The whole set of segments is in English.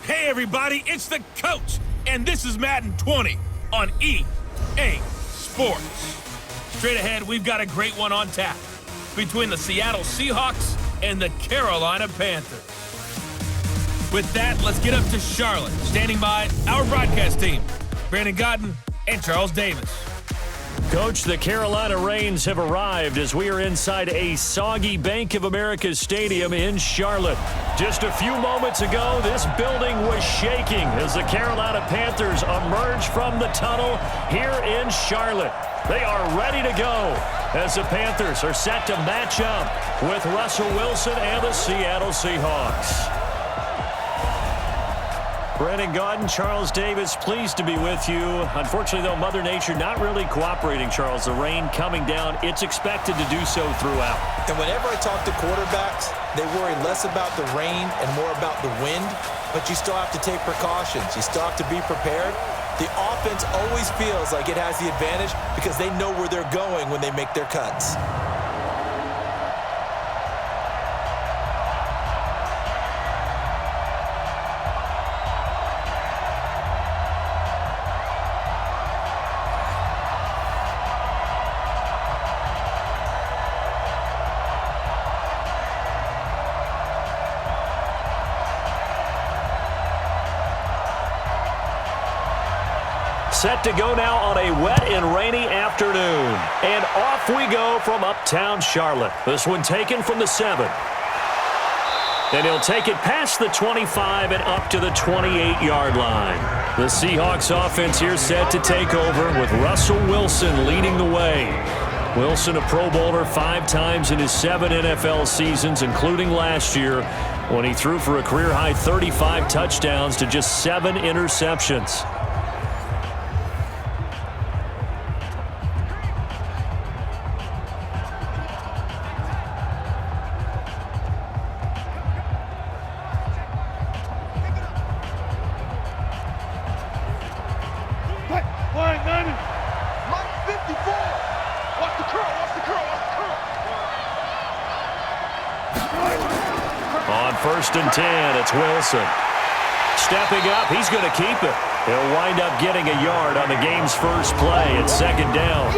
Hey everybody, it's the coach, and this is Madden 20 on EA Sports. Straight ahead, we've got a great one on tap between the Seattle Seahawks and the Carolina Panthers. With that, let's get up to Charlotte. Standing by, our broadcast team, Brandon Godden and Charles Davis. Coach, the Carolina Rains have arrived as we are inside a soggy Bank of America Stadium in Charlotte. Just a few moments ago, this building was shaking as the Carolina Panthers emerged from the tunnel here in Charlotte. They are ready to go as the Panthers are set to match up with Russell Wilson and the Seattle Seahawks. Brandon Godden, Charles Davis, pleased to be with you. Unfortunately, though, Mother Nature not really cooperating, Charles. The rain coming down, it's expected to do so throughout. And whenever I talk to quarterbacks, they worry less about the rain and more about the wind, but you still have to take precautions. You still have to be prepared. The offense always feels like it has the advantage because they know where they're going when they make their cuts. Set to go now on a wet and rainy afternoon. And off we go from uptown Charlotte. This one taken from the 7. And he'll take it past the 25 and up to the 28-yard line. The Seahawks offense here set to take over with Russell Wilson leading the way. Wilson, a Pro Bowler 5 times in his 7 NFL seasons, including last year, when he threw for a career-high 35 touchdowns to just 7 interceptions. On 1st and 10, it's Wilson. Stepping up, he's going to keep it. He'll wind up getting a yard on the game's first play at 2nd down.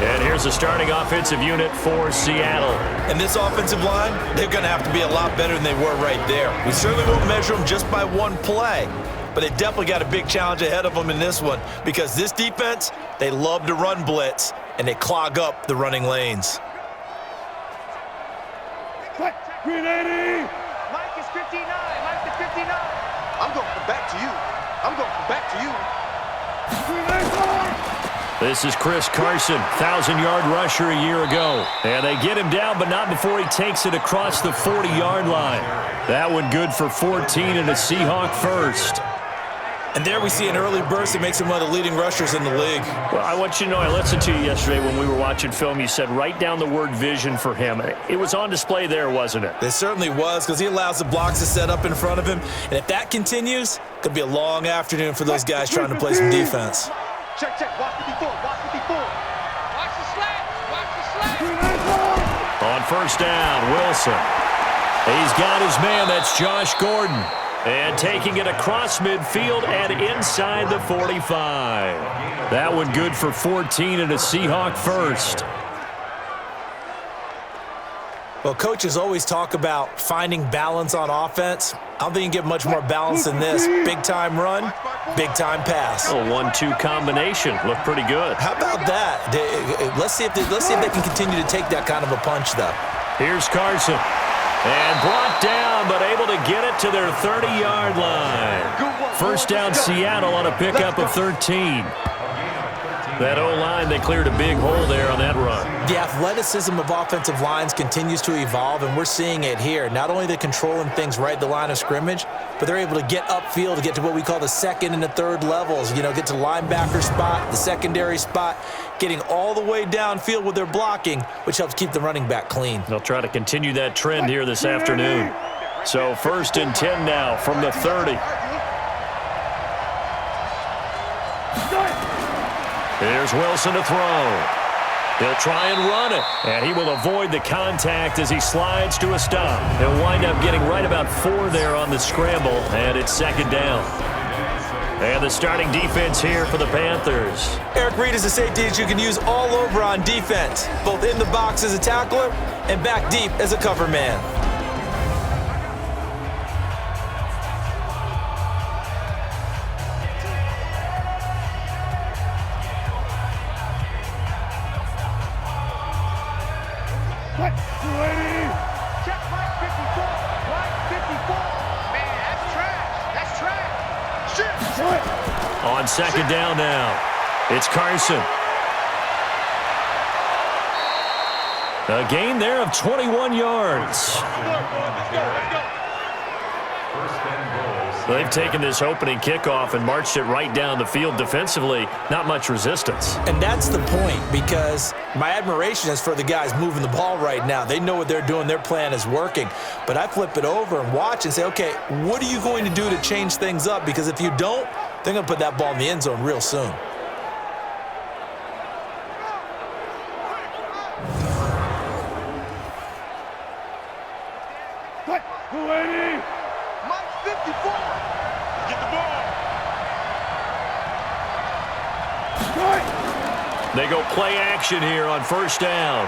And here's the starting offensive unit for Seattle. And this offensive line, they're going to have to be a lot better than they were right there. We certainly won't measure them just by one play, but they definitely got a big challenge ahead of them in this one because this defense, they love to run blitz, and they clog up the running lanes. Green 80! Mike is 59. Mike is 59. I'm going to come back to you. I'm going to come back to you. This is Chris Carson, 1,000-yard rusher a year ago. And they get him down, but not before he takes it across the 40-yard line. That one good for 14 and a Seahawk first. And there we see an early burst that makes him one of the leading rushers in the league. Well, I want you to know, I listened to you yesterday when we were watching film. You said write down the word vision for him. It was on display there, wasn't it? It certainly was, because he allows the blocks to set up in front of him. And if that continues, it could be a long afternoon for those guys trying to play some defense. Check, check. Watch 54. Watch 54. Watch the slant. Watch the slant. On 1st down, Wilson. He's got his man. That's Josh Gordon. And taking it across midfield and inside the 45. That one good for 14 and a Seahawk first. Well, coaches always talk about finding balance on offense. I don't think you can get much more balance than this. Big-time run, big-time pass. A 1-2 combination. Looked pretty good. How about that? Let's see if they can continue to take that kind of a punch, though. Here's Carson. And brought down, but able to get it to their 30-yard line. First down, Seattle on a pickup of 13. That O-line, they cleared a big hole there on that run. The athleticism of offensive lines continues to evolve, and we're seeing it here. Not only are they controlling things right at the line of scrimmage, but they're able to get upfield to get to what we call the 2nd and the 3rd levels. You know, get to linebacker spot, the secondary spot, getting all the way downfield with their blocking, which helps keep the running back clean. They'll try to continue that trend here this afternoon. So 1st and 10 now from the 30. Here's Wilson to throw. He'll try and run it, and he will avoid the contact as he slides to a stop. He'll wind up getting right about 4 there on the scramble, and it's second down. And the starting defense here for the Panthers. Eric Reed is a safety that you can use all over on defense, both in the box as a tackler and back deep as a cover man. What? 280! Check Mike 54! Mike 54! Man, that's trash! That's trash! Shit! On second down now, it's Carson. A gain there of 21 yards. They've taken this opening kickoff and marched it right down the field defensively. Not much resistance. And that's the point, because my admiration is for the guys moving the ball right now. They know what they're doing. Their plan is working. But I flip it over and watch and say, okay, what are you going to do to change things up? Because if you don't, they're going to put that ball in the end zone real soon. What? 280! Mike 54! Get the ball! They go play action here on first down.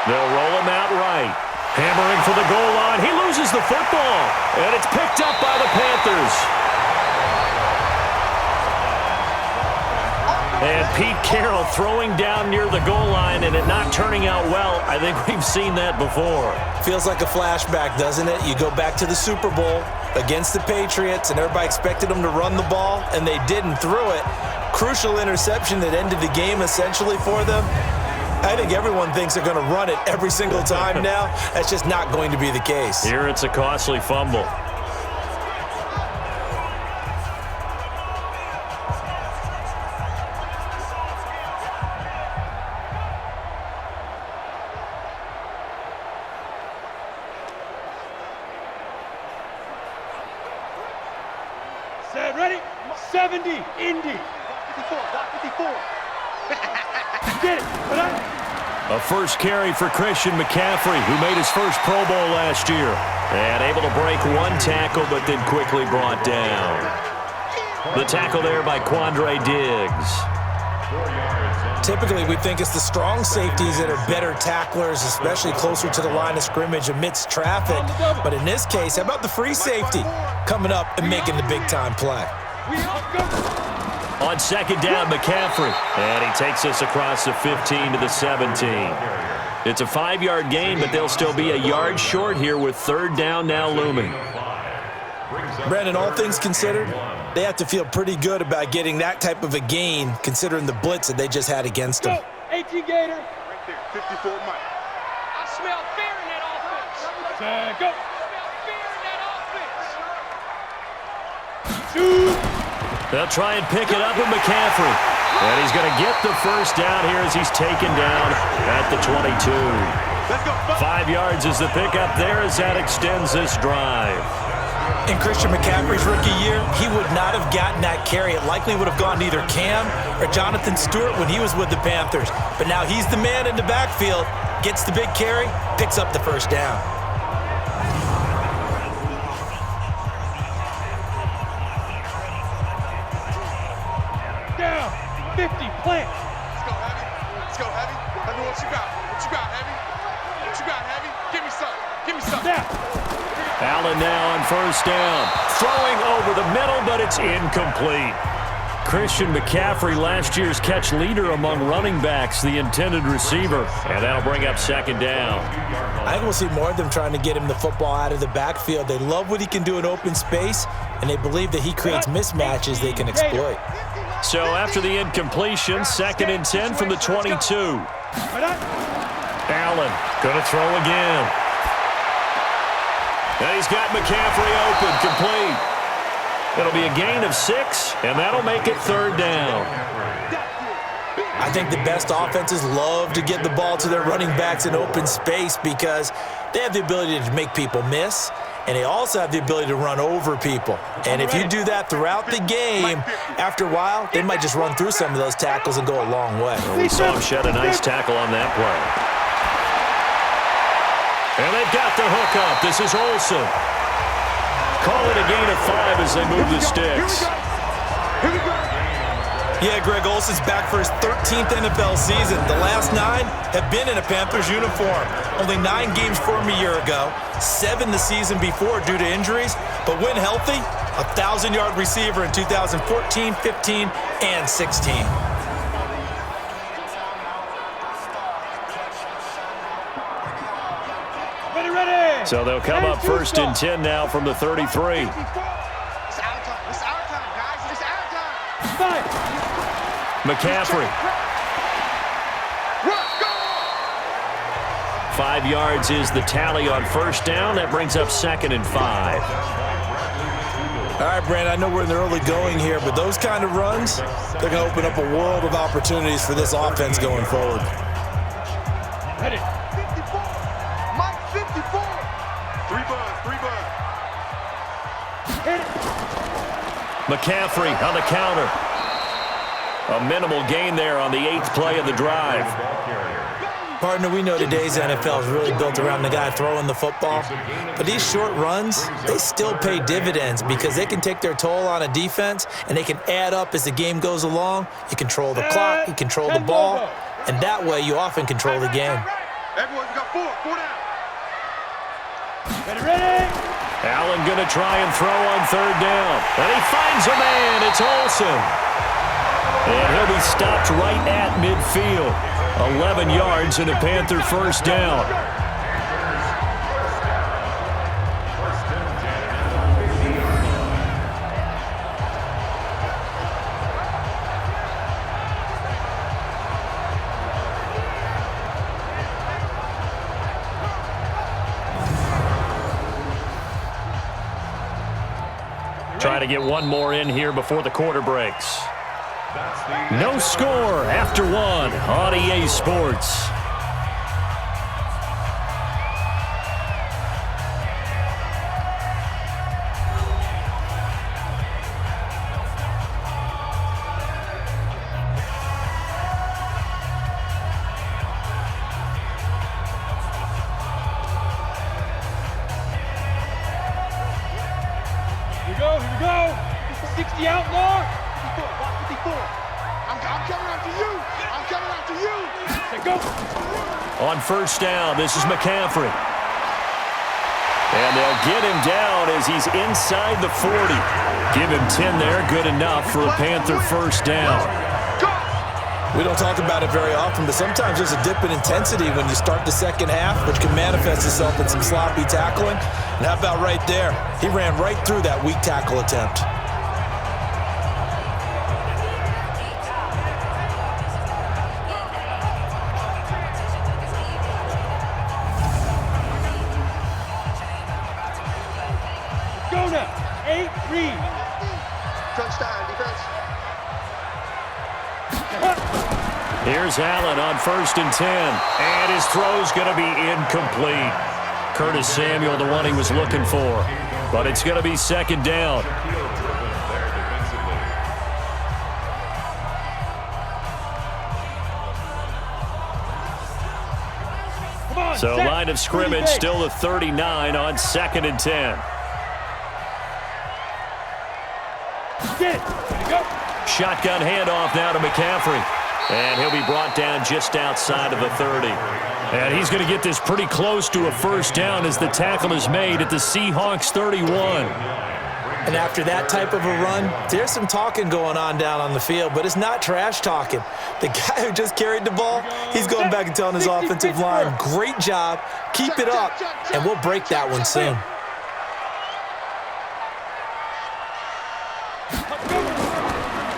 They'll roll him out right. Hammering for the goal line. He loses the football, and it's picked up by the Panthers. And Pete Carroll throwing down near the goal line and it not turning out well. I think we've seen that before. Feels like a flashback, doesn't it? You go back to the Super Bowl against the Patriots, and everybody expected them to run the ball, and they didn't throw it. Crucial interception that ended the game essentially for them. I think everyone thinks they're going to run it every single time now. That's just not going to be the case. Here it's a costly fumble. Set, ready? 70, Indy. 54, 54. Get it, A first carry for Christian McCaffrey, who made his first Pro Bowl last year. And able to break one tackle, but then quickly brought down. The tackle there by Quandre Diggs. Typically, we think it's the strong safeties that are better tacklers, especially closer to the line of scrimmage amidst traffic. But in this case, how about the free safety coming up and making the big-time play? On second down, McCaffrey. And he takes us across the 15 to the 17. It's a 5-yard gain, but they'll still be a yard short here with third down now looming. Brandon, all things considered, they have to feel pretty good about getting that type of a gain, considering the blitz that they just had against them. 18 Gator. Right there, 54 Mike. I smell fear in that offense. Go. I smell fear in that offense. Shoot. They'll try and pick it up with McCaffrey. And he's going to get the first down here as he's taken down at the 22. 5 yards is the pickup there as that extends this drive. In Christian McCaffrey's rookie year, he would not have gotten that carry. It likely would have gone to either Cam or Jonathan Stewart when he was with the Panthers. But now he's the man in the backfield, gets the big carry, picks up the first down. Down, 50, plant. Let's go, Heavy. Let's go, Heavy. Let me what you got. What you got, Heavy? What you got, Heavy? Give me some. Give me some. Down. Allen now on first down. Throwing over the middle, but it's incomplete. Christian McCaffrey, last year's catch leader among running backs, the intended receiver. And that'll bring up second down. I think we'll see more of them trying to get him the football out of the backfield. They love what he can do in open space, and they believe that he creates mismatches they can exploit. So after the incompletion, 2nd and 10 from the 22. Allen going to throw again. And he's got McCaffrey open, complete. It'll be a gain of 6, and that'll make it third down. I think the best offenses love to get the ball to their running backs in open space because they have the ability to make people miss, and they also have the ability to run over people. And if you do that throughout the game, after a while, they might just run through some of those tackles and go a long way. Well, we saw him shed a nice tackle on that play. And they've got the hook up. This is Olsen. Call it a gain of 5 as they move the sticks. Here we go. Yeah, Greg Olsen's back for his 13th NFL season. The last 9 have been in a Panthers uniform. Only 9 games for him a year ago, 7 the season before due to injuries. But when healthy, a 1,000-yard receiver in 2014, 15, and 16. Ready. So they'll come up first and 10 now from the 33. It's our time. It's our time, guys. It's our time. McCaffrey. Run, go! 5 yards is the tally on first down. That brings up 2nd and 5. All right, Brandon, I know we're in the early going here, but those kind of runs, they're going to open up a world of opportunities for this offense going forward. Ready. 54. Mike, 54. 3 buns. Hit it. McCaffrey on the counter. A minimal gain there on the 8th play of the drive. Partner, we know today's NFL is really built around the guy throwing the football. But these short runs, they still pay dividends because they can take their toll on a defense and they can add up as the game goes along. You control the clock, you control the ball, and that way you often control the game. Everyone, we got 4 down. Ready. Allen going to try and throw on 3rd down. And he finds a man. It's Olsen. And he'll be stopped right at midfield. 11 yards and a Panther first down. Try to get one more in here before the quarter breaks. No score after 1 on EA Sports. Here we go. 60 outlaw. 54. I'm coming after you. I'm coming after you. Let's go. On first down, this is McCaffrey. And they'll get him down as he's inside the 40. Give him 10 there, good enough for a Panther first down. We don't talk about it very often, but sometimes there's a dip in intensity when you start the second half, which can manifest itself in some sloppy tackling. And how about right there? He ran right through that weak tackle attempt. Go now. 8, read. Touchdown, defense. Here's Allen on first and 10. And his throw's going to be incomplete. Curtis Samuel, the one he was looking for. But it's going to be second down. So line of scrimmage still the 39 on 2nd and 10. Get it. Go. Shotgun handoff now to McCaffrey. And he'll be brought down just outside of the 30. And he's going to get this pretty close to a first down as the tackle is made at the Seahawks 31. And after that type of a run, there's some talking going on down on the field, but it's not trash talking. The guy who just carried the ball, he's going back and telling his offensive line, great job, keep it up, and we'll break that one soon.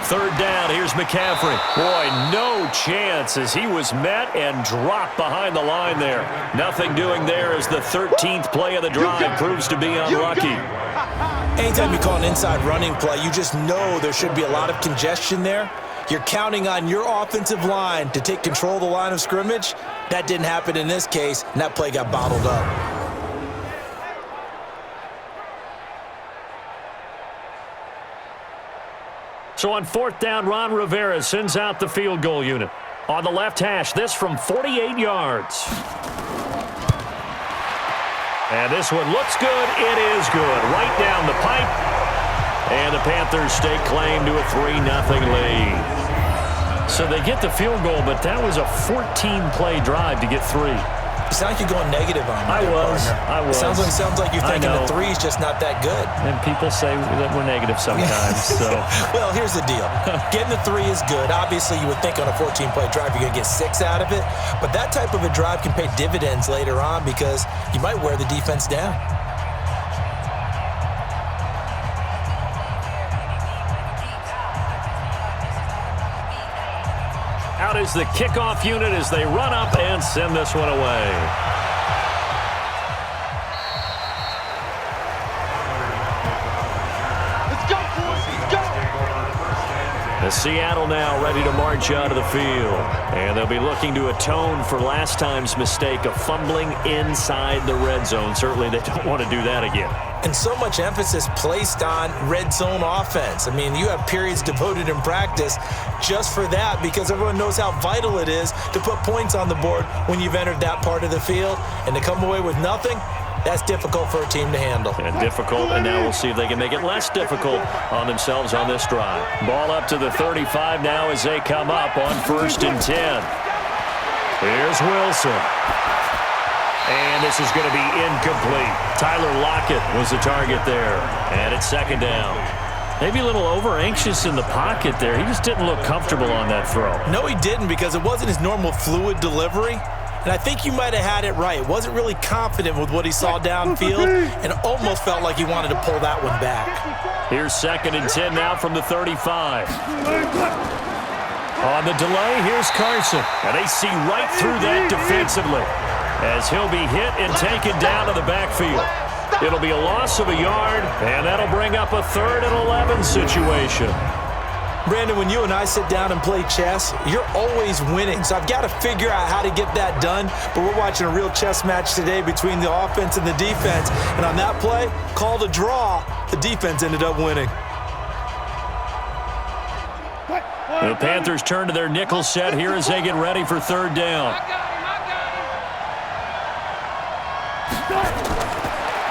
Third down, here's McCaffrey. Boy, no chance as he was met and dropped behind the line there. Nothing doing there as the 13th play of the drive proves to be unlucky. Anytime you call an inside running play, you just know there should be a lot of congestion there. You're counting on your offensive line to take control of the line of scrimmage. That didn't happen in this case, and that play got bottled up. So on 4th down, Ron Rivera sends out the field goal unit. On the left hash, this from 48 yards. And this one looks good. It is good. Right down the pipe. And the Panthers stake claim to a 3-0 lead. So they get the field goal, but that was a 14-play drive to get 3. You sound like you're going negative on me. I was. It sounds like you're thinking the 3's just not that good. And people say that we're negative sometimes. So. Well, here's the deal. Getting the 3 is good. Obviously, you would think on a 14-play drive you're going to get 6 out of it. But that type of a drive can pay dividends later on because you might wear the defense down. Out is the kickoff unit as they run up and send this one away. Let's go, boys. Let's go. The Seattle now ready to march out of the field. And they'll be looking to atone for last time's mistake of fumbling inside the red zone. Certainly they don't want to do that again. And so much emphasis placed on red zone offense. I mean, you have periods devoted in practice just for that because everyone knows how vital it is to put points on the board when you've entered that part of the field. And to come away with nothing, that's difficult for a team to handle. And difficult, and now we'll see if they can make it less difficult on themselves on this drive. Ball up to the 35 now as they come up on 1st and 10. Here's Wilson. And this is going to be incomplete. Tyler Lockett was the target there. And it's 2nd down. Maybe a little over-anxious in the pocket there. He just didn't look comfortable on that throw. No, he didn't because it wasn't his normal fluid delivery. And I think you might have had it right. Wasn't really confident with what he saw downfield and almost felt like he wanted to pull that one back. Here's 2nd and 10 now from the 35. On the delay, here's Carson. And they see right through that defensively as he'll be hit and taken down to the backfield. It'll be a loss of a yard, and that'll bring up a 3rd and 11 situation. Brandon, when you and I sit down and play chess, you're always winning. So I've got to figure out how to get that done. But we're watching a real chess match today between the offense and the defense. And on that play, called a draw, the defense ended up winning. The Panthers turn to their nickel set here as they get ready for 3rd down.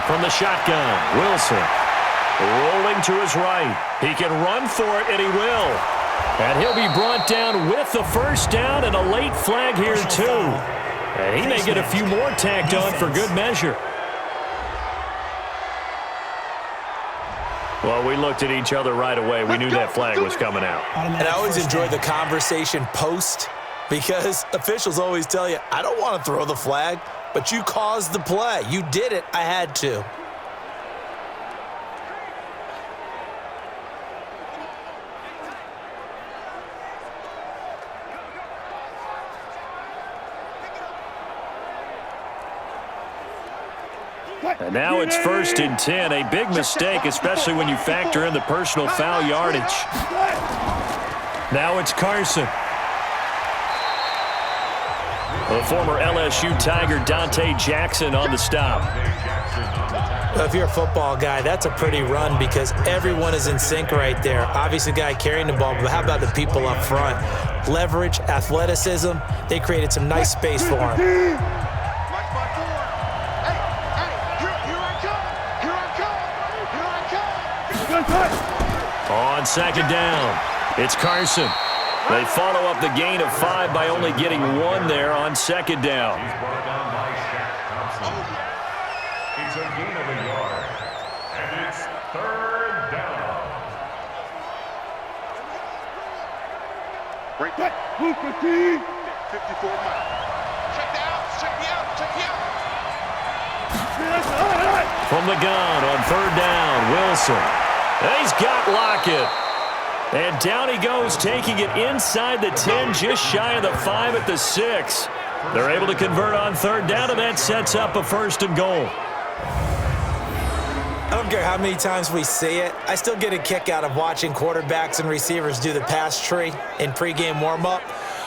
From the shotgun, Wilson rolling to his right. He can run for it, and he will. And he'll be brought down with the 1st down and a late flag here, too. And he may get a few more tacked on for good measure. Well, we looked at each other right away. We knew that flag was coming out. And I always enjoy the conversation post because officials always tell you, I don't want to throw the flag, but you caused the play. You did it. I had to. And now it's 1st and 10. A big mistake, especially when you factor in the personal foul yardage. Now it's Carson. The former LSU Tiger Dante Jackson on the stop. Well, if you're a football guy, that's a pretty run because everyone is in sync right there. Obviously, the guy carrying the ball, but how about the people up front? Leverage, athleticism, they created some nice space for him. On 2nd down, it's Carson. They follow up the gain of 5 by only getting 1 there on 2nd down. It's a gain of a yard, and it's 3rd down. Break that. 54 miles. Check the out. Check the out. Check the out. From the gun on 3rd down, Wilson. He's got Lockett. And down he goes, taking it inside the 10, just shy of the 5 at the 6. They're able to convert on 3rd down, and that sets up a 1st and goal. I don't care how many times we see it. I still get a kick out of watching quarterbacks and receivers do the pass tree in pregame warm-up.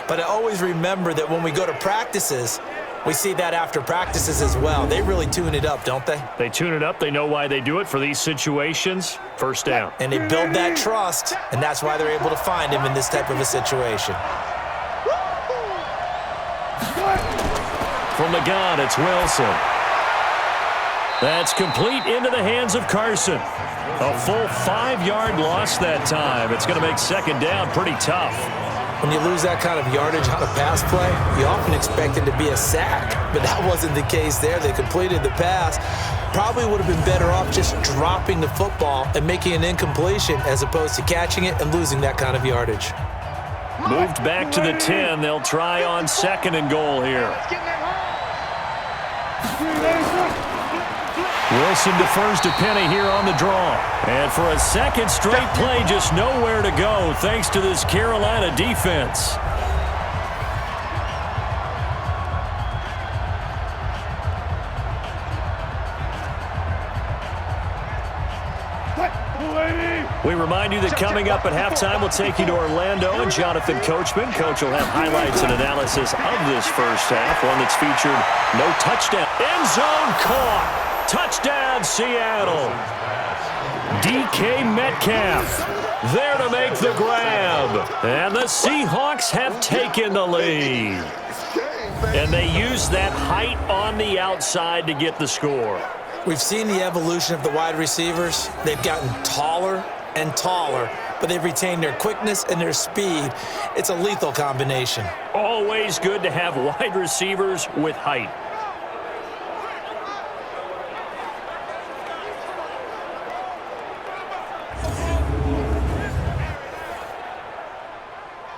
But I always remember that when we go to practices, We see that after practices as well. They really tune it up, don't they? They tune it up. They know why they do it for these situations. First down. And they build that trust, and that's why they're able to find him in this type of a situation. From the gun, it's Wilson. That's complete into the hands of Carson. A full 5-yard loss that time. It's going to make second down pretty tough. When you lose that kind of yardage on a pass play, you often expect it to be a sack, but that wasn't the case there. They completed the pass. Probably would have been better off just dropping the football and making an incompletion as opposed to catching it and losing that kind of yardage. Moved back to the 10. They'll try on second and goal here. Wilson defers to Penny here on the draw. And for a second straight play, just nowhere to go thanks to this Carolina defense. We remind you that coming up at halftime, we'll take you to Orlando and Jonathan Coachman. Coach will have highlights and analysis of this first half, one that's featured no touchdown. End zone caught. Touchdown, Seattle. DK Metcalf there to make the grab. And the Seahawks have taken the lead. And they use that height on the outside to get the score. We've seen the evolution of the wide receivers. They've gotten taller and taller, but they've retained their quickness and their speed. It's a lethal combination. Always good to have wide receivers with height.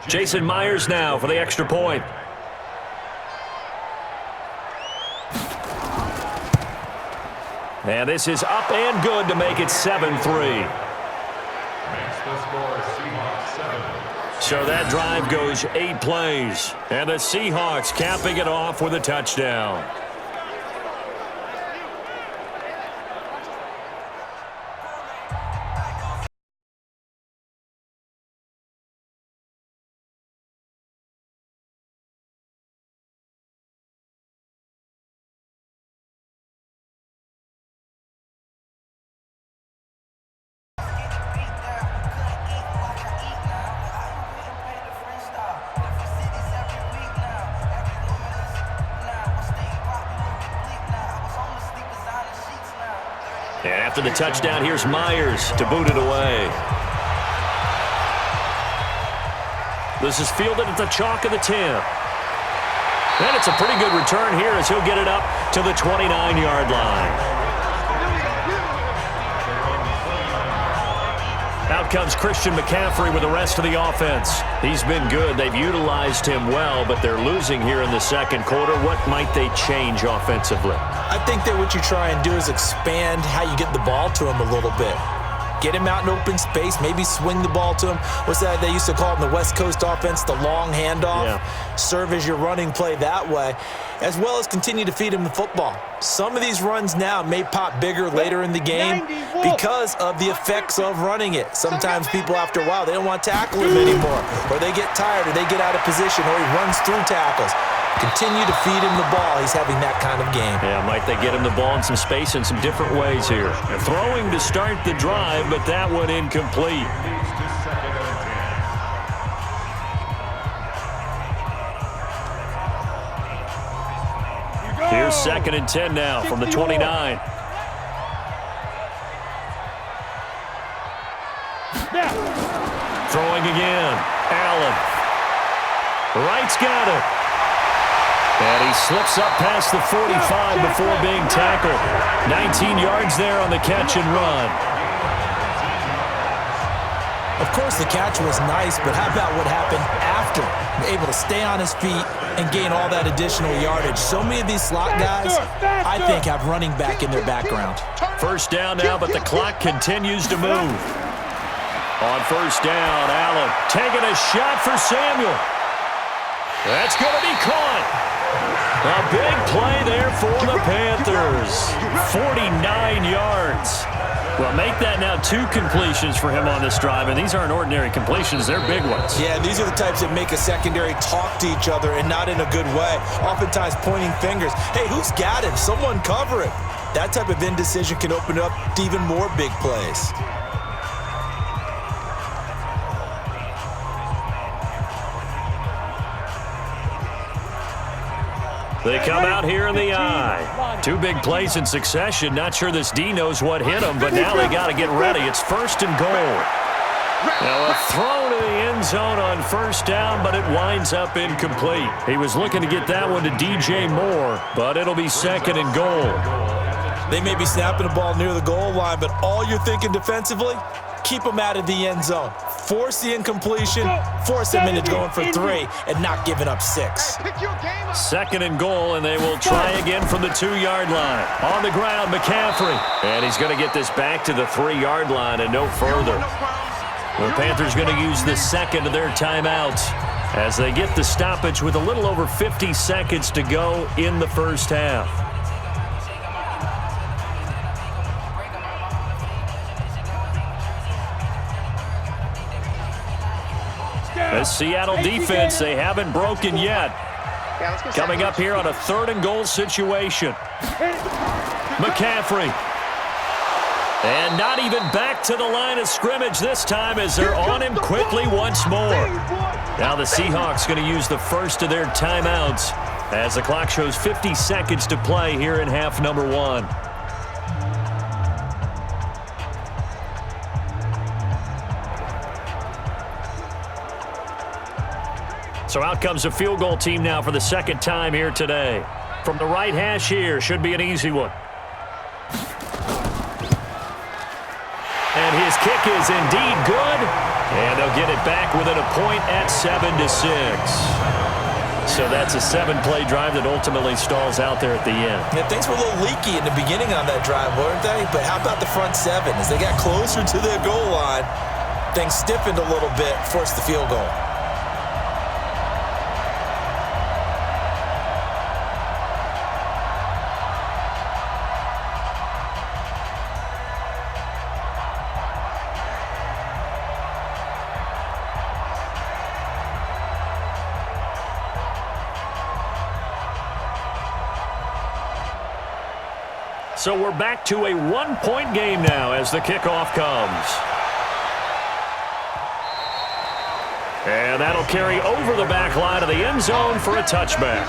Jason Myers now for the extra point. And this is up and good to make it 7-3. So that drive goes 8 plays. And the Seahawks capping it off with a touchdown. And after the touchdown, here's Myers to boot it away. This is fielded at the chalk of the 10. And it's a pretty good return here as he'll get it up to the 29-yard line. Out comes Christian McCaffrey with the rest of the offense. He's been good. They've utilized him well, but they're losing here in the second quarter. What might they change offensively? I think that what you try and do is expand how you get the ball to him a little bit. Get him out in open space, maybe swing the ball to him. What's that they used to call it in the West Coast offense, the long handoff? Yeah. Serve as your running play that way, as well as continue to feed him the football. Some of these runs now may pop bigger later in the game because of the effects of running it. Sometimes people, after a while, they don't want to tackle him anymore, or they get tired, or they get out of position, or he runs through tackles. Continue to feed him the ball. He's having that kind of game. Yeah, might they get him the ball in some space in some different ways here. They're throwing to start the drive, but that one incomplete. Here's 2nd and 10 now from the 29. Throwing again. Allen. Wright's got it. And he slips up past the 45 before being tackled. 19 yards there on the catch and run. Of course, the catch was nice, but how about what happened after? Able to stay on his feet and gain all that additional yardage. So many of these slot guys, I think, have running back in their background. First down now, but the clock continues to move. On first down, Allen taking a shot for Samuel. That's going to be caught. A big play there for the Panthers. 49 yards. Well, make that now 2 completions for him on this drive, and these aren't ordinary completions. They're big ones. Yeah, these are the types that make a secondary talk to each other and not in a good way. Oftentimes pointing fingers. Hey, who's got him? Someone cover him. That type of indecision can open up to even more big plays. They come out here in the I. 2 big plays in succession. Not sure this D knows what hit him, but now they got to get ready. It's 1st and goal. Now a throw to the end zone on 1st down, but it winds up incomplete. He was looking to get that one to DJ Moore, but it'll be 2nd and goal. They may be snapping the ball near the goal line, but all you're thinking defensively, keep them out of the end zone. Force the incompletion, force them into going for 3, and not giving up 6. 2nd and goal, and they will try again from the 2-yard line. On the ground, McCaffrey. And he's going to get this back to the 3-yard line and no further. The Panthers going to use the 2nd of their timeouts as they get the stoppage with a little over 50 seconds to go in the first half. The Seattle defense, they haven't broken yet. Coming up here on a 3rd and goal situation. McCaffrey. And not even back to the line of scrimmage this time as they're on him quickly once more. Now the Seahawks going to use the 1st of their timeouts as the clock shows 50 seconds to play here in half number 1. So out comes a field goal team now for the 2nd time here today. From the right hash here, should be an easy one. And his kick is indeed good. And they'll get it back within a point at 7-6. So that's a 7-play drive that ultimately stalls out there at the end. Yeah, things were a little leaky in the beginning on that drive, weren't they? But how about the front 7? As they got closer to their goal line, things stiffened a little bit, forced the field goal. So we're back to a 1-point game now as the kickoff comes. And that'll carry over the back line of the end zone for a touchback.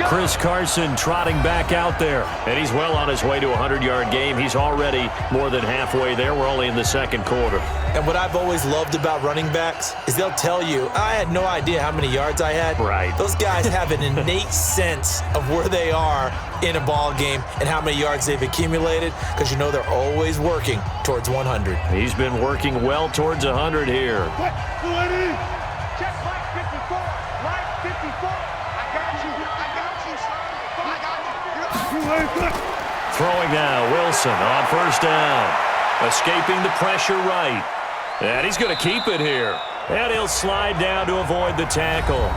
Chris Carson trotting back out there. And he's well on his way to a 100-yard game. He's already more than halfway there. We're only in the 2nd quarter. And what I've always loved about running backs is they'll tell you, I had no idea how many yards I had. Right. Those guys have an innate sense of where they are in a ball game and how many yards they've accumulated because you know they're always working towards 100. He's been working well towards 100 here. Check Mike 54. Mike 54. I got you. I got you, son. I got you. Throwing now, Wilson on 1st down. Escaping the pressure right. And he's going to keep it here. And he'll slide down to avoid the tackle.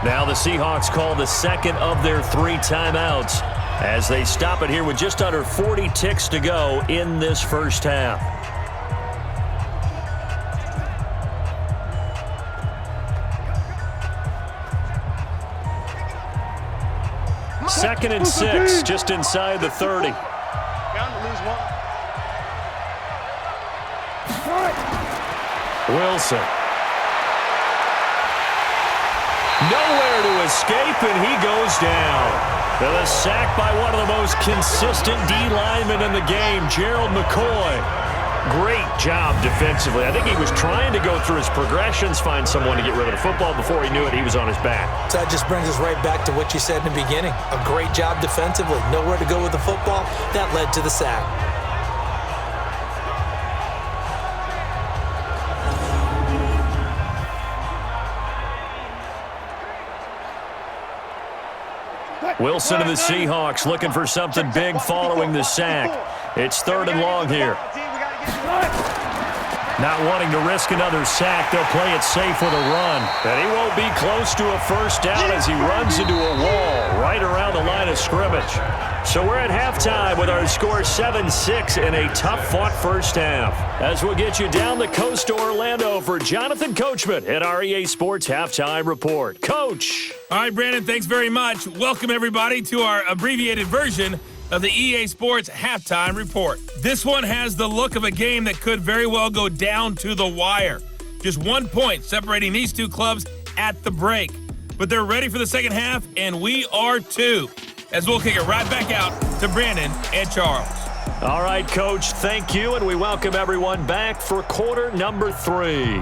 Now the Seahawks call the 2nd of their 3 timeouts as they stop it here with just under 40 ticks to go in this first half. Second and 6, just inside the 30. Bound to lose one. Wilson. Nowhere to escape, and he goes down. And a sack by one of the most consistent D linemen in the game, Gerald McCoy. Great job defensively. I think he was trying to go through his progressions, find someone to get rid of the football. Before he knew it, he was on his back. So that just brings us right back to what you said in the beginning. A great job defensively. Nowhere to go with the football. That led to the sack. Wilson of the Seahawks looking for something big following the sack. It's 3rd and long here. Not wanting to risk another sack, they'll play it safe with a run. And he won't be close to a first down as he runs into a wall. right around the line of scrimmage. So we're at halftime with our score 7-6 in a tough-fought first half. As we'll get you down the coast to Orlando for Jonathan Coachman at our EA Sports Halftime Report. Coach. All right, Brandon, thanks very much. Welcome, everybody, to our abbreviated version of the EA Sports Halftime Report. This one has the look of a game that could very well go down to the wire. Just 1 point separating these two clubs at the break. But they're ready for the second half, and we are too. As we'll kick it right back out to Brandon and Charles. All right, Coach, thank you, and we welcome everyone back for quarter number 3.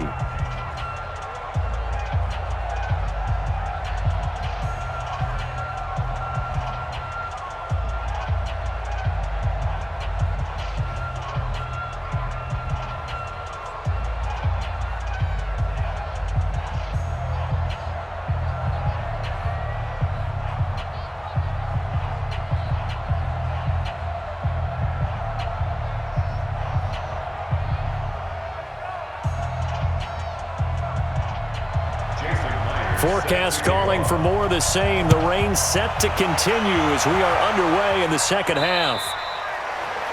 Forecast calling for more of the same. The rain set to continue as we are underway in the second half.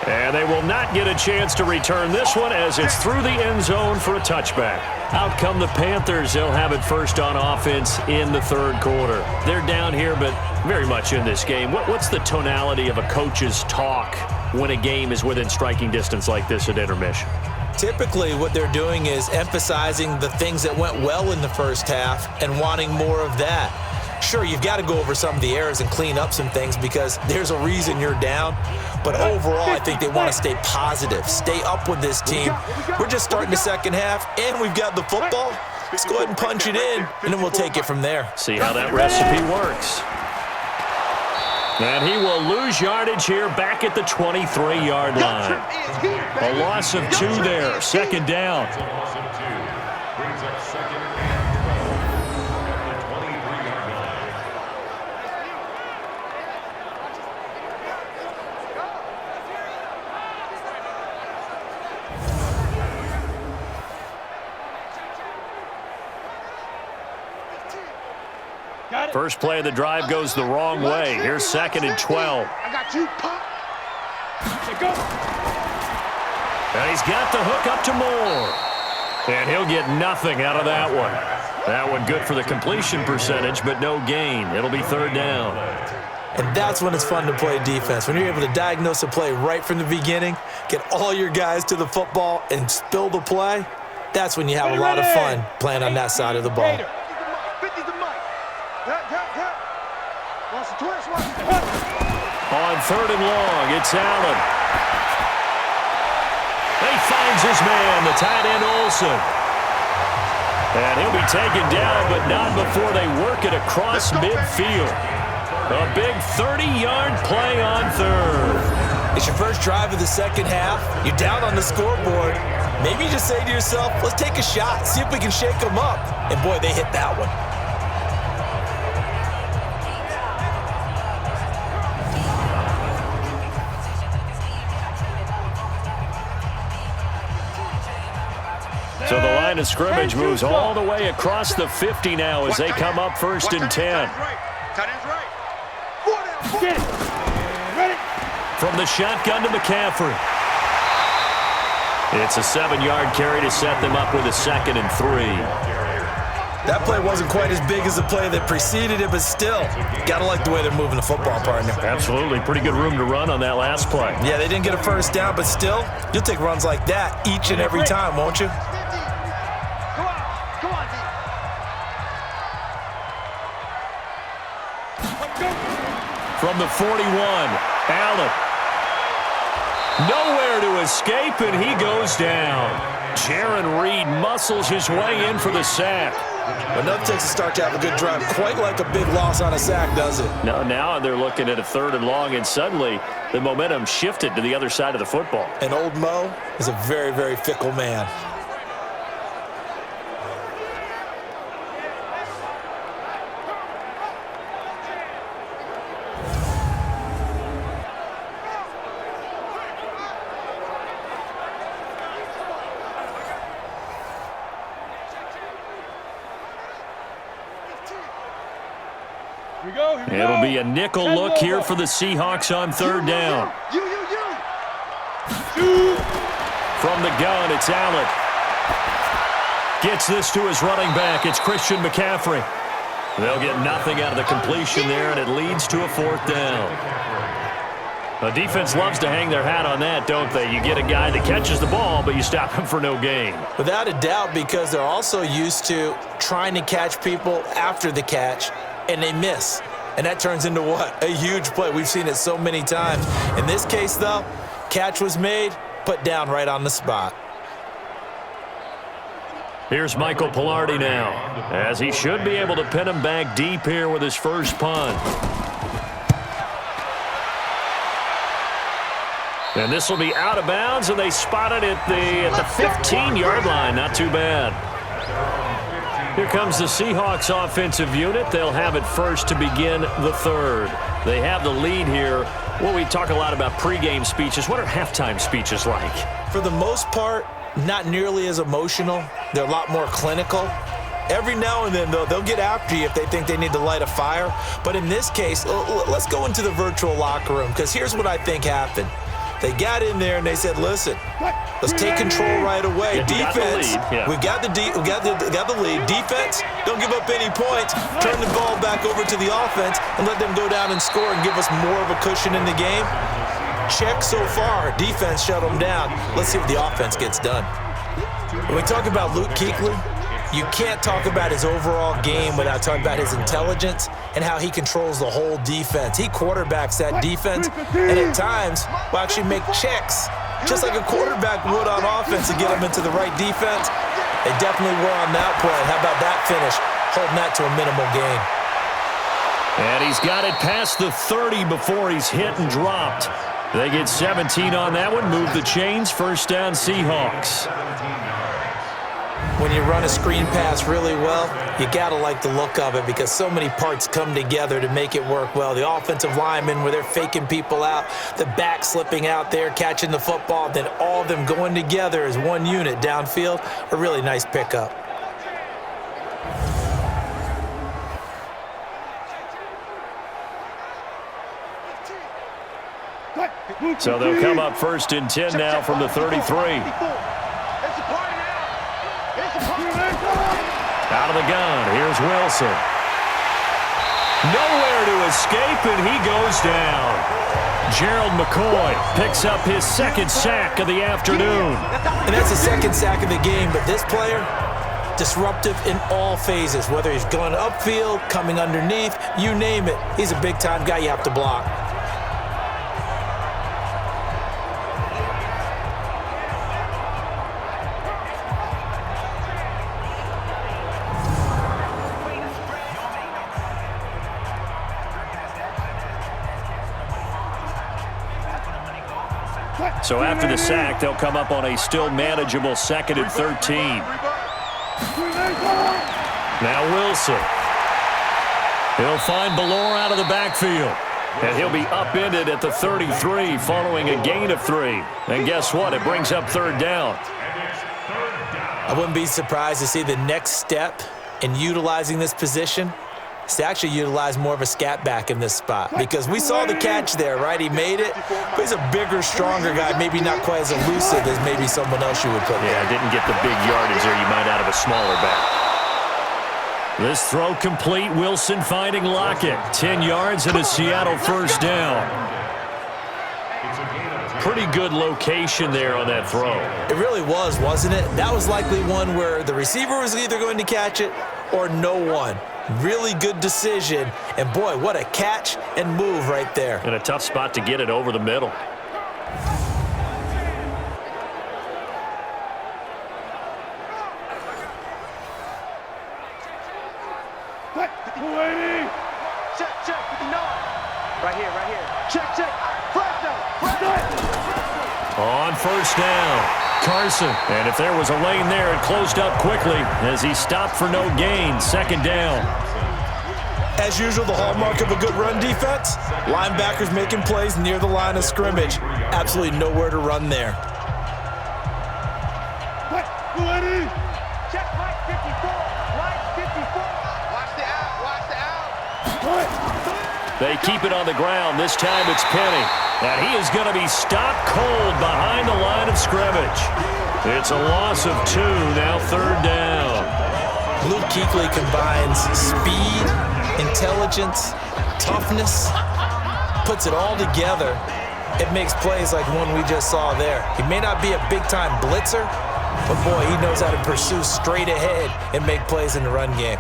And they will not get a chance to return this one as it's through the end zone for a touchback. Out come the Panthers. They'll have it first on offense in the third quarter. They're down here, but very much in this game. What's the tonality of a coach's talk when a game is within striking distance like this at intermission? Typically, what they're doing is emphasizing the things that went well in the first half and wanting more of that. Sure, you've got to go over some of the errors and clean up some things because there's a reason you're down. But overall, I think they want to stay positive, stay up with this team. We're just starting the second half, and we've got the football. Let's go ahead and punch it in, and then we'll take it from there. See how that recipe works. And he will lose yardage here back at the 23-yard line. A loss of 2 there, second down. Loss of 2 brings up second and 12 at the 23-yard line. First play of the drive goes the wrong way. Here's second and 12. I got you, pop. Go. And he's got the hook up to Moore. And he'll get nothing out of that one. That one good for the completion percentage, but no gain. It'll be third down. And that's when it's fun to play defense. When you're able to diagnose a play right from the beginning, get all your guys to the football, and spill the play, that's when you have a lot of fun playing on that side of the ball. On third and long, it's Allen. He finds his man, the tight end Olsen. And he'll be taken down, but not before they work it across midfield. A big 30-yard play on third. It's your first drive of the second half. You're down on the scoreboard. Maybe you just say to yourself, let's take a shot, see if we can shake them up. And boy, they hit that one. So the line of scrimmage moves all the way across the 50 now as they come up first and 10. Tight end's right. From the shotgun to McCaffrey. It's a 7-yard carry to set them up with a second and 3. That play wasn't quite as big as the play that preceded it, but still, gotta like the way they're moving the football, partner. Absolutely. Pretty good room to run on that last play. Yeah, they didn't get a first down, but still, you'll take runs like that each and every time, won't you? From the 41, Allen. Nowhere to escape, and he goes down. Jaron Reed muscles his way in for the sack. But nothing takes a start to have a good drive, quite like a big loss on a sack, does it? No, now they're looking at a third and long, and suddenly the momentum shifted to the other side of the football. And old Mo is a very, very fickle man. It'll be a nickel look here for the Seahawks on third down. From the gun, it's Allen. Gets this to his running back. It's Christian McCaffrey. They'll get nothing out of the completion there, and it leads to a fourth down. The defense loves to hang their hat on that, don't they? You get a guy that catches the ball, but you stop him for no gain. Without a doubt, because they're also used to trying to catch people after the catch, and they miss. And that turns into what? A huge play. We've seen it so many times. In this case, though, catch was made, put down right on the spot. Here's Michael Pilardi now, as he should be able to pin him back deep here with his first punt. And this will be out of bounds, and they spot it at the 15-yard line. Not too bad. Here comes the Seahawks offensive unit. They'll have it first to begin the third. They have the lead here. Well, we talk a lot about pregame speeches. What are halftime speeches like? For the most part, not nearly as emotional. They're a lot more clinical. Every now and then, though, they'll get after you if they think they need to light a fire. But in this case, let's go into the virtual locker room, because here's what I think happened. They got in there and they said, listen, let's take control right away. Defense, we got the lead. Defense, don't give up any points. Turn the ball back over to the offense and let them go down and score and give us more of a cushion in the game. Check so far. Defense shut them down. Let's see what the offense gets done. When we talk about Luke Kuechly, you can't talk about his overall game without talking about his intelligence and how he controls the whole defense. He quarterbacks that defense, and at times will actually make checks, just like a quarterback would on offense to get him into the right defense. They definitely were on that play. How about that finish? Holding that to a minimal gain. And he's got it past the 30 before he's hit and dropped. They get 17 on that one. Move the chains. First down, Seahawks. When you run a screen pass really well, you got to like the look of it because so many parts come together to make it work well. The offensive linemen, where they're faking people out, the back slipping out there, catching the football, then all of them going together as one unit downfield, a really nice pickup. So they'll come up first and 10 now from the 33. Out of the gun, here's Wilson. Nowhere to escape, and he goes down. Gerald McCoy picks up his second sack of the afternoon. And that's the second sack of the game, but this player, disruptive in all phases, whether he's going upfield, coming underneath, you name it. He's a big-time guy you have to block. So after the sack, they'll come up on a still manageable 2nd and 13. Now Wilson. He'll find Ballore out of the backfield. And he'll be upended at the 33 following a gain of 3. And guess what? It brings up third down. I wouldn't be surprised to see the next step in utilizing this position is to actually utilize more of a scat back in this spot, because we saw the catch there, right? He made it, but he's a bigger, stronger guy, maybe not quite as elusive as maybe someone else you would put there. Yeah, didn't get the big yardage there you might out of a smaller back. This throw complete. Wilson finding Lockett. 10 yards and a Seattle first down. Pretty good location there on that throw. It really was, wasn't it? That was likely one where the receiver was either going to catch it or no one. Really good decision. And, boy, what a catch and move right there. And a tough spot to get it over the middle. Check, check, 59. Right here, right here. Check, check. Flash down. On first down, Carson. And if there was a lane there, it closed up quickly as he stopped for no gain. 2nd down. As usual, the hallmark of a good run defense, linebackers making plays near the line of scrimmage. Absolutely nowhere to run there. Check, Mike 54. Mike 54. Watch the out, watch the out. They keep it on the ground. This time it's Penny. And he is going to be stopped cold behind the line of scrimmage. It's a loss of 2, now 3rd down. Luke Kuechly combines speed, intelligence, toughness, puts it all together. It makes plays like one we just saw there. He may not be a big-time blitzer, but boy, he knows how to pursue straight ahead and make plays in the run game.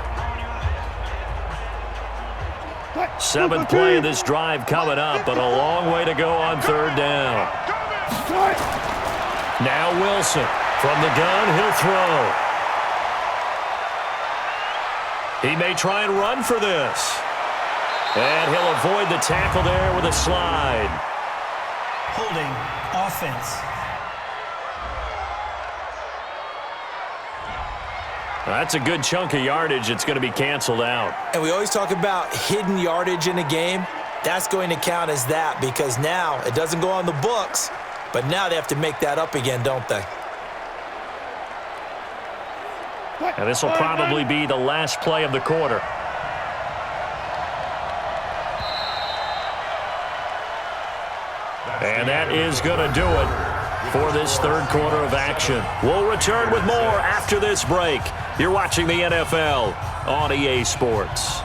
7th play of this drive coming up, but a long way to go on 3rd down. Now Wilson. From the gun, he'll throw. He may try and run for this. And he'll avoid the tackle there with a slide. Holding offense. That's a good chunk of yardage. It's going to be canceled out. And we always talk about hidden yardage in a game. That's going to count as that because now it doesn't go on the books, but now they have to make that up again, don't they? And this will probably be the last play of the quarter. And that is going to do it for this 3rd quarter of action. We'll return with more after this break. You're watching the NFL on EA Sports.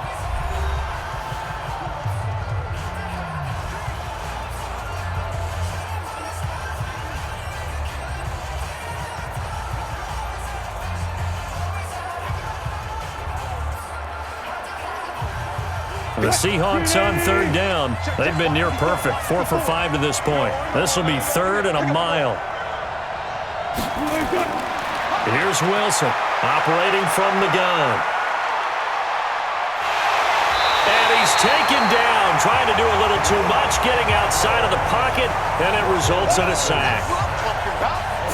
The Seahawks on 3rd down. They've been near perfect, 4 for 5 to this point. This will be 3rd and a mile. Here's Wilson operating from the gun. And he's taken down, trying to do a little too much, getting outside of the pocket, and it results in a sack.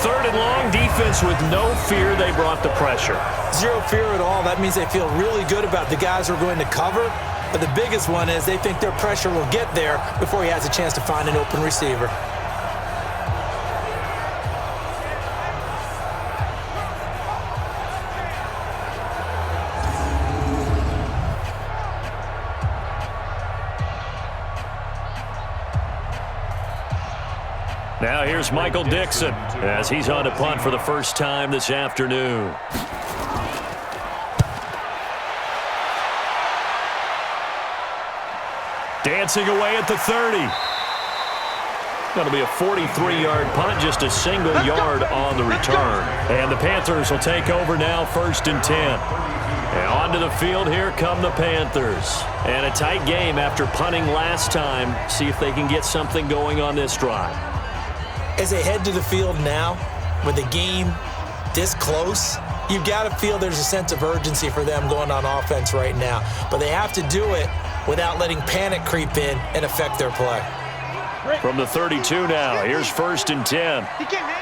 3rd and long, defense with no fear. They brought the pressure. Zero fear at all. That means they feel really good about the guys who are going to cover. But the biggest one is they think their pressure will get there before he has a chance to find an open receiver. Now here's Michael Dixon as he's on to punt for the first time this afternoon. Dancing away at the 30. Going to be a 43-yard punt, just a single yard on the return. And the Panthers will take over now, 1st and 10. And onto the field, here come the Panthers. And a tight game after punting last time. See if they can get something going on this drive. As they head to the field now, with the game this close, you've got to feel there's a sense of urgency for them going on offense right now. But they have to do it without letting panic creep in and affect their play. From the 32 now, here's 1st and 10. He get me.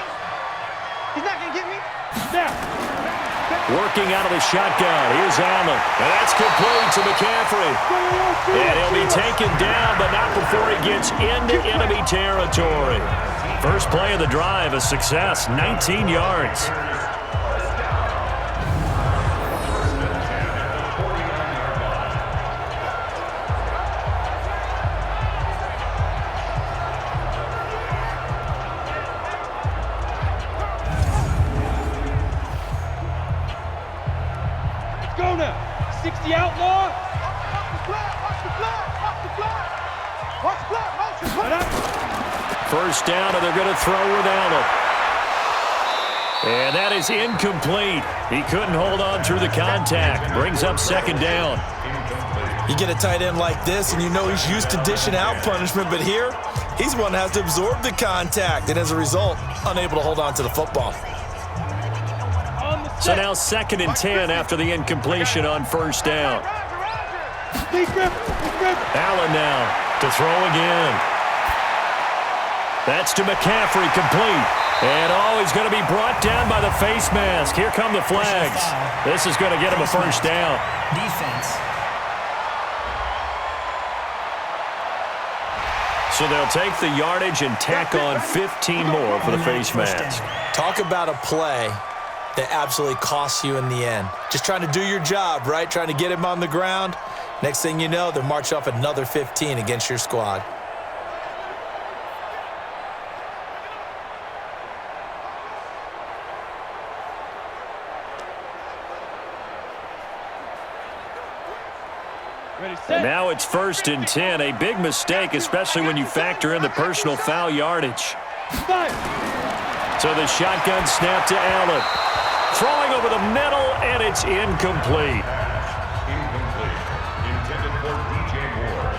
He's not going to get me. Working out of the shotgun. Here's Allen. And that's complete to McCaffrey. And he'll be taken down, but not before he gets into enemy territory. First play of the drive, a success, 19 yards. Go now. 60 outlaw. Watch the blood. Watch the blood. Watch the blood. Watch the blood. Motion. First down, and they're going to throw with Allen. And that is incomplete. He couldn't hold on through the contact. Brings up 2nd down. You get a tight end like this, and you know he's used to dishing out punishment, but here, he's one that has to absorb the contact, and as a result, unable to hold on to the football. So now 2nd and 10 after the incompletion on 1st down. Allen now to throw again. That's to McCaffrey, complete. And he's going to be brought down by the face mask. Here come the flags. This is going to get him a 1st down. Defense. So they'll take the yardage and tack on 15 more for the face mask. Talk about a play that absolutely costs you in the end. Just trying to do your job, right? Trying to get him on the ground. Next thing you know, they'll march off another 15 against your squad. And now it's 1st and 10. A big mistake, especially when you factor in the personal foul yardage. So the shotgun snap to Allen. Throwing over the middle, and it's incomplete. Incomplete. Intended for DJ Moore.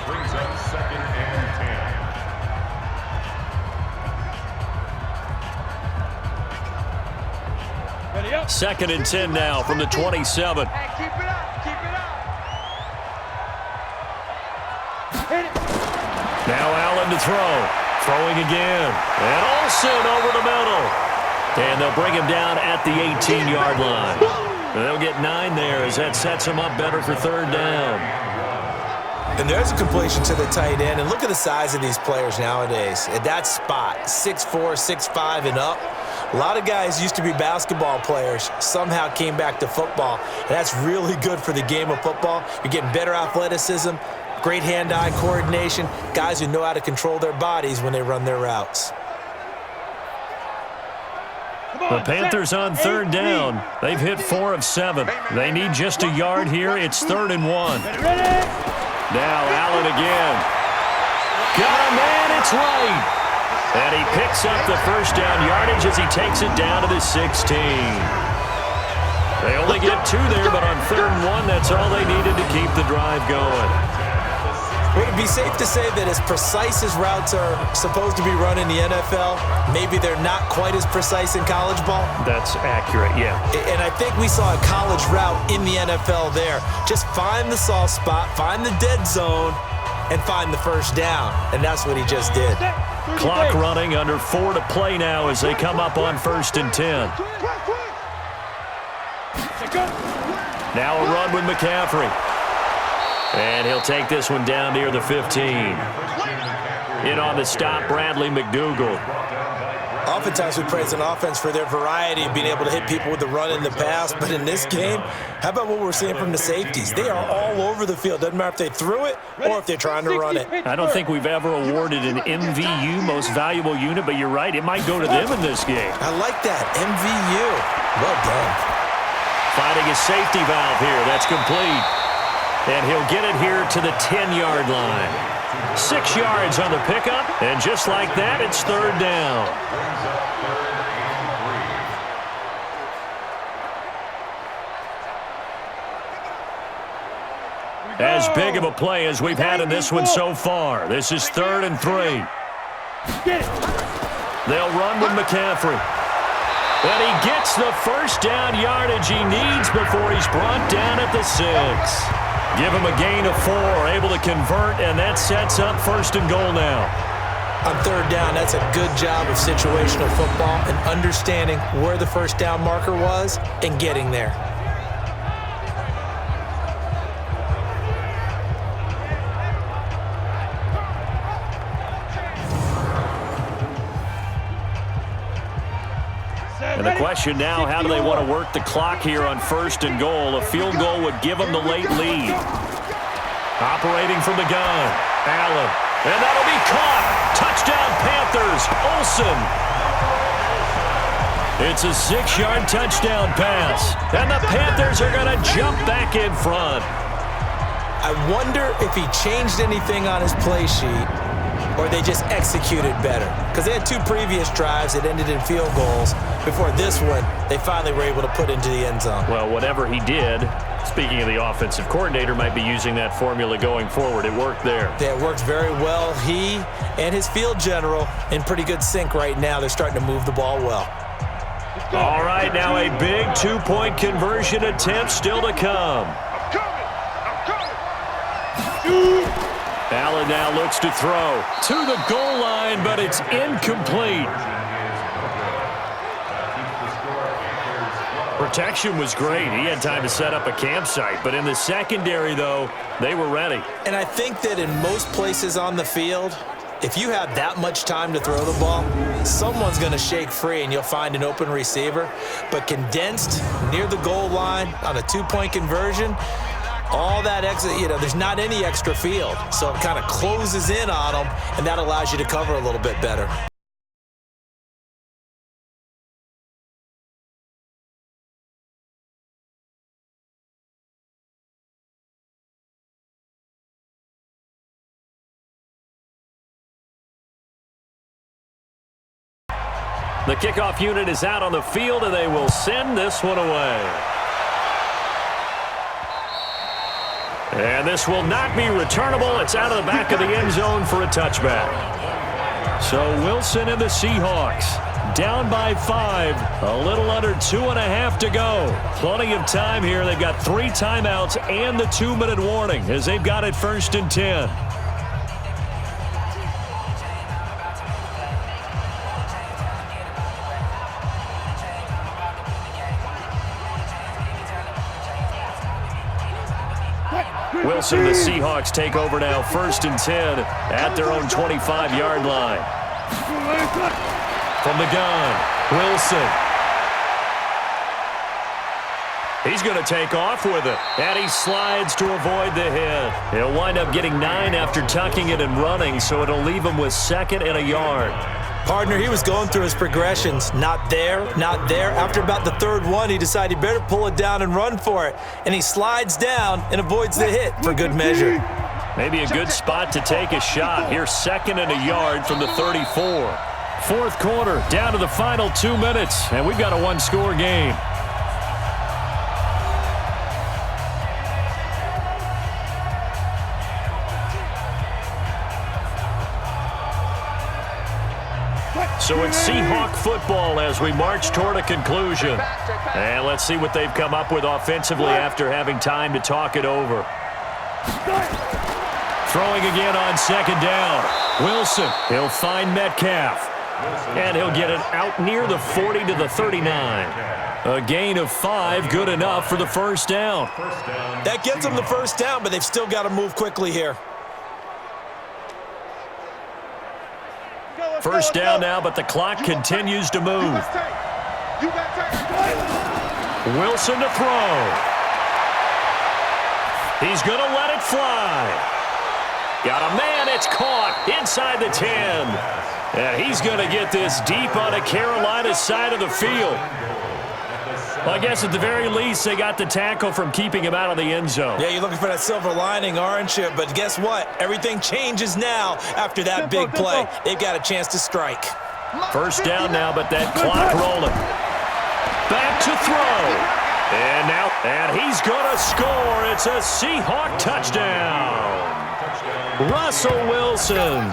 Brings up 2nd and 10. 2nd and 10 now from the 27. Hey, keep it up. Keep it up. Now Allen to throw. Throwing again. And Olsen over the middle. And they'll bring him down at the 18-yard line. They'll get 9 there as that sets him up better for 3rd down. And there's a completion to the tight end. And look at the size of these players nowadays. At that spot, 6'4", 6'5", and up. A lot of guys used to be basketball players, somehow came back to football. And that's really good for the game of football. You're getting better athleticism, great hand-eye coordination, guys who know how to control their bodies when they run their routes. The Panthers on 3rd down. They've hit 4 of 7. They need just a yard here. It's 3rd and 1. Now Allen again. Got him, and it's right. And he picks up the 1st down yardage as he takes it down to the 16. They only get 2 there, but on 3rd and 1, that's all they needed to keep the drive going. Would it be safe to say that as precise as routes are supposed to be run in the NFL, maybe they're not quite as precise in college ball? That's accurate, yeah. And I think we saw a college route in the NFL there. Just find the soft spot, find the dead zone, and find the 1st down. And that's what he just did. Clock running, under 4 to play now as they come up on 1st and 10. Now a run with McCaffrey. And he'll take this one down near the 15. In on the stop, Bradley McDougald. Oftentimes we praise an offense for their variety of being able to hit people with the run in the pass, but in this game, how about what we're seeing from the safeties? They are all over the field. Doesn't matter if they threw it or if they're trying to run it. I don't think we've ever awarded an MVU, most valuable unit, but you're right, it might go to them in this game. I like that, MVU. Well done. Finding a safety valve here, that's complete. And he'll get it here to the 10-yard line. 6 yards on the pickup, and just like that, it's 3rd down. As big of a play as we've had in this one so far. This is 3rd and 3. They'll run with McCaffrey. And he gets the 1st down yardage he needs before he's brought down at the 6. Give him a gain of 4, able to convert, and that sets up 1st and goal now. On 3rd down, that's a good job of situational football and understanding where the 1st down marker was and getting there. And the question now, how do they want to work the clock here on 1st and goal? A field goal would give them the late lead. Operating from the gun, Allen. And that'll be caught. Touchdown, Panthers. Olsen. It's a 6-yard touchdown pass. And the Panthers are going to jump back in front. I wonder if he changed anything on his play sheet or they just executed better. Because they had 2 previous drives that ended in field goals. Before this one, they finally were able to put into the end zone. Well, whatever he did, speaking of the offensive coordinator, might be using that formula going forward. It worked there. Yeah, it worked very well. He and his field general in pretty good sync right now. They're starting to move the ball well. All right, now a big 2-point conversion attempt still to come. Allen now looks to throw to the goal line, but it's incomplete. Protection was great. He had time to set up a campsite, but in the secondary, though, they were ready. And I think that in most places on the field, if you have that much time to throw the ball, someone's going to shake free and you'll find an open receiver. But condensed near the goal line on a 2-point conversion, All that extra, there's not any extra field. So it kind of closes in on them, and that allows you to cover a little bit better. The kickoff unit is out on the field, and they will send this one away. And this will not be returnable. It's out of the back of the end zone for a touchback. So Wilson and the Seahawks down by 5. A little under 2.5 to go. Plenty of time here. They've got 3 timeouts and the 2-minute warning as they've got it 1st and 10. Wilson, the Seahawks take over now, 1st and 10 at their own 25-yard line. From the gun, Wilson. He's going to take off with it, and he slides to avoid the hit. He'll wind up getting 9 after tucking it and running, so it'll leave him with 2nd and a yard. Partner, he was going through his progressions. Not there, not there. After about the 3rd one, he decided he better pull it down and run for it. And he slides down and avoids the hit for good measure. Maybe a good spot to take a shot. Here's 2nd and a yard from the 34. 4th quarter, down to the final 2 minutes, and we've got a 1-score game. So it's Seahawk football as we march toward a conclusion. And let's see what they've come up with offensively after having time to talk it over. Throwing again on 2nd down. Wilson, he'll find Metcalf. And he'll get it out near the 40 to the 39. A gain of 5, good enough for the 1st down. That gets them the 1st down, but they've still got to move quickly here. 1st down now, but the clock continues to move. Wilson to throw. He's going to let it fly. Got a man, it's caught inside the 10. And he's going to get this deep on the Carolina side of the field. Well, I guess at the very least, they got the tackle from keeping him out of the end zone. Yeah, you're looking for that silver lining, aren't you? But guess what? Everything changes now after that big play. They've got a chance to strike. 1st down now, but that clock rolling. Back to throw. And he's going to score. It's a Seahawk touchdown. Russell Wilson.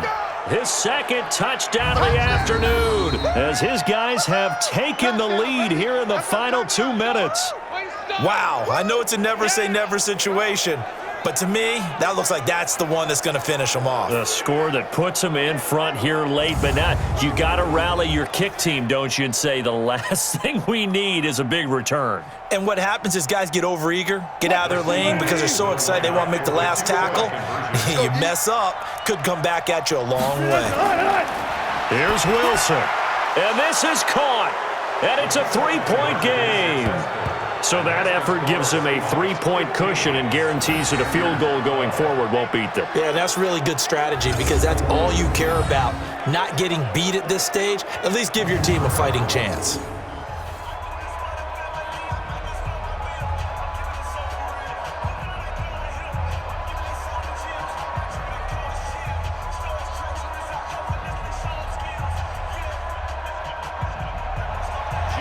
His 2nd touchdown of the afternoon as his guys have taken the lead here in the final 2 minutes. Wow, I know it's a never say never situation, but to me, that looks like that's the one that's going to finish them off. The score that puts them in front here late, but now you got to rally your kick team, don't you, and say the last thing we need is a big return. And what happens is guys get overeager, get out of their lane because they're so excited they want to make the last tackle. You mess up, could come back at you a long way. Here's Wilson, and this is caught, and it's a 3-point game. So that effort gives him a 3-point cushion and guarantees that a field goal going forward won't beat them. Yeah, that's really good strategy because that's all you care about. Not getting beat at this stage, at least give your team a fighting chance.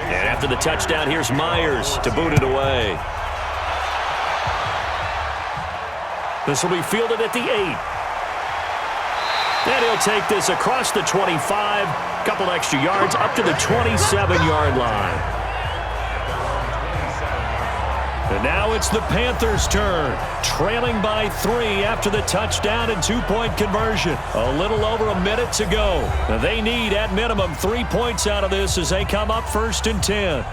After the touchdown, here's Myers to boot it away. This will be fielded at the 8. And he'll take this across the 25, couple extra yards up to the 27-yard line. And now it's the Panthers' turn, trailing by 3 after the touchdown and 2-point conversion. A little over a minute to go. They need, at minimum, 3 points out of this as they come up 1st and 10.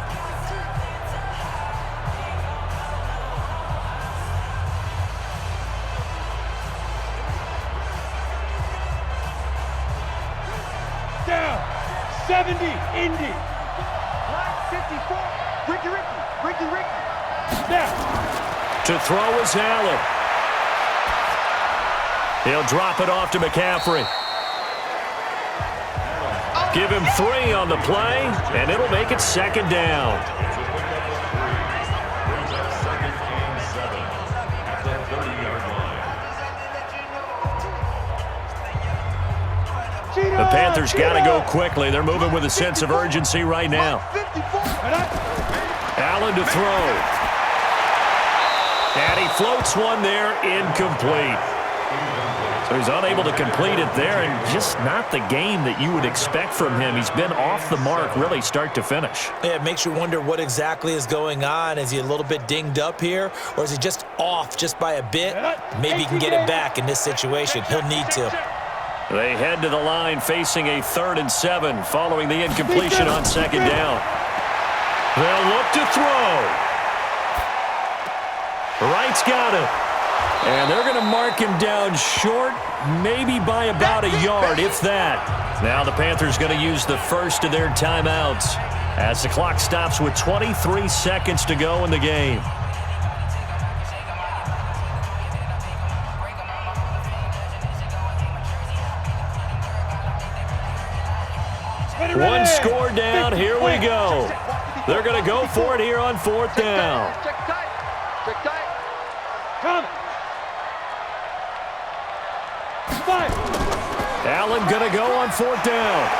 Down, 70, Indy. Line 54, Ricky. Now, To throw is Allen. He'll drop it off to McCaffrey. Give him 3 on the play, and it'll make it 2nd down. The Panthers got to go quickly. They're moving with a sense of urgency right now. Allen to throw. And he floats one there, incomplete. So he's unable to complete it there, and just not the game that you would expect from him. He's been off the mark really start to finish. Yeah, it makes you wonder what exactly is going on. Is he a little bit dinged up here, or is he just off just by a bit? Maybe he can get it back in this situation. He'll need to. They head to the line facing a 3rd and 7 following the incompletion on 2nd down. They'll look to throw. Wright's got it. And they're going to mark him down short, maybe by about a yard, if that. Now the Panthers going to use the first of their timeouts as the clock stops with 23 seconds to go in the game. One score down. Here we go. They're going to go for it here on 4th down. Check tight. Check tight. Come. Allen going to go on 4th down.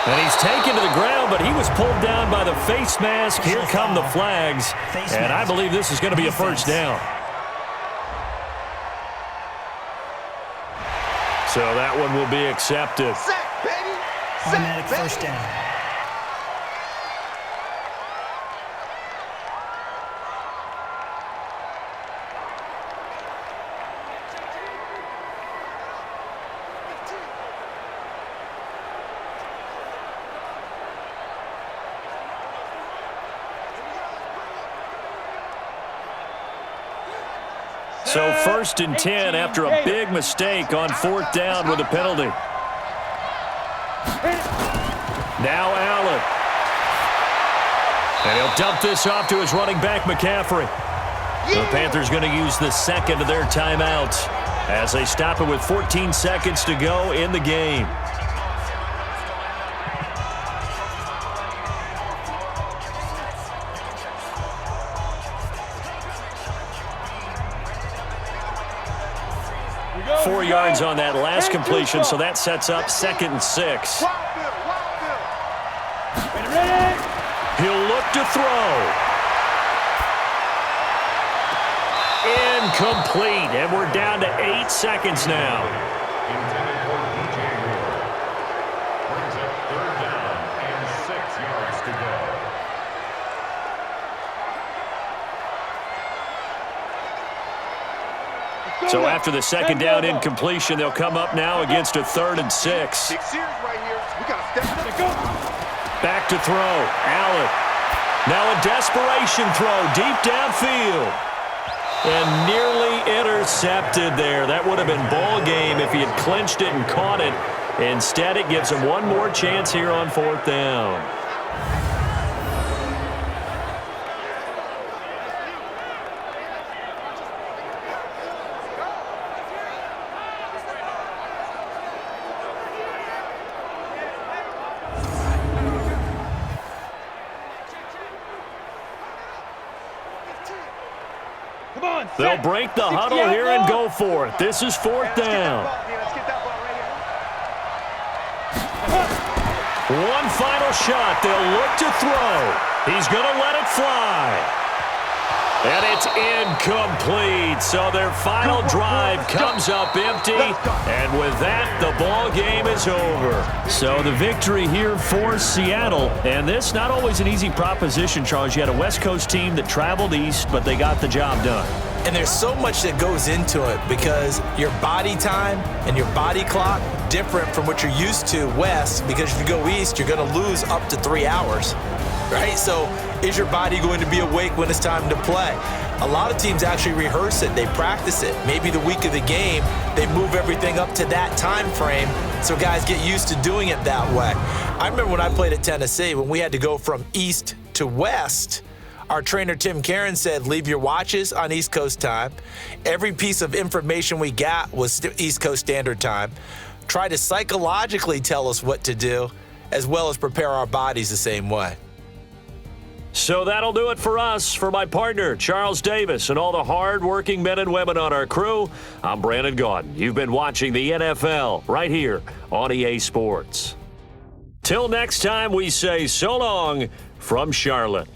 And he's taken to the ground, but he was pulled down by the face mask. Here come the flags. And I believe this is going to be a 1st down. So that one will be accepted. Set, baby. Automatic 1st down. So 1st and 10 after a big mistake on 4th down with a penalty. Now Allen. And he'll dump this off to his running back, McCaffrey. The Panthers going to use the 2nd of their timeouts as they stop it with 14 seconds to go in the game. Four yards on that last completion, so that sets up 2nd and 6. He'll look to throw. Incomplete, and we're down to 8 seconds now. Intended for DJ Moore. Brings up 3rd down and 6 yards to go. So after the 2nd down incompletion, they'll come up now against a 3rd and 6. Big series right here. We got to step it up. Back to throw. Allen. Now a desperation throw deep downfield. And nearly intercepted there. That would have been ball game if he had clinched it and caught it. Instead, it gives him one more chance here on 4th down. They'll break the huddle here and go for it. This is 4th down. One final shot. They'll look to throw. He's going to let it fly. And it's incomplete. So their final drive comes up empty. And with that, the ball game is over. So the victory here for Seattle. And this not always an easy proposition, Charles. You had a West Coast team that traveled east, but they got the job done. And there's so much that goes into it because your body time and your body clock different from what you're used to west, because if you go east, you're going to lose up to 3 hours, right? So is your body going to be awake when it's time to play? A lot of teams actually rehearse it. They practice it. Maybe the week of the game, they move everything up to that time frame so guys get used to doing it that way. I remember when I played at Tennessee, when we had to go from east to west, Our trainer, Tim Karen, said, leave your watches on East Coast time. Every piece of information we got was East Coast Standard Time. Try to psychologically tell us what to do, as well as prepare our bodies the same way. So that'll do it for us. For my partner, Charles Davis, and all the hard-working men and women on our crew, I'm Brandon Gaudin. You've been watching the NFL right here on EA Sports. Till next time, we say so long from Charlotte.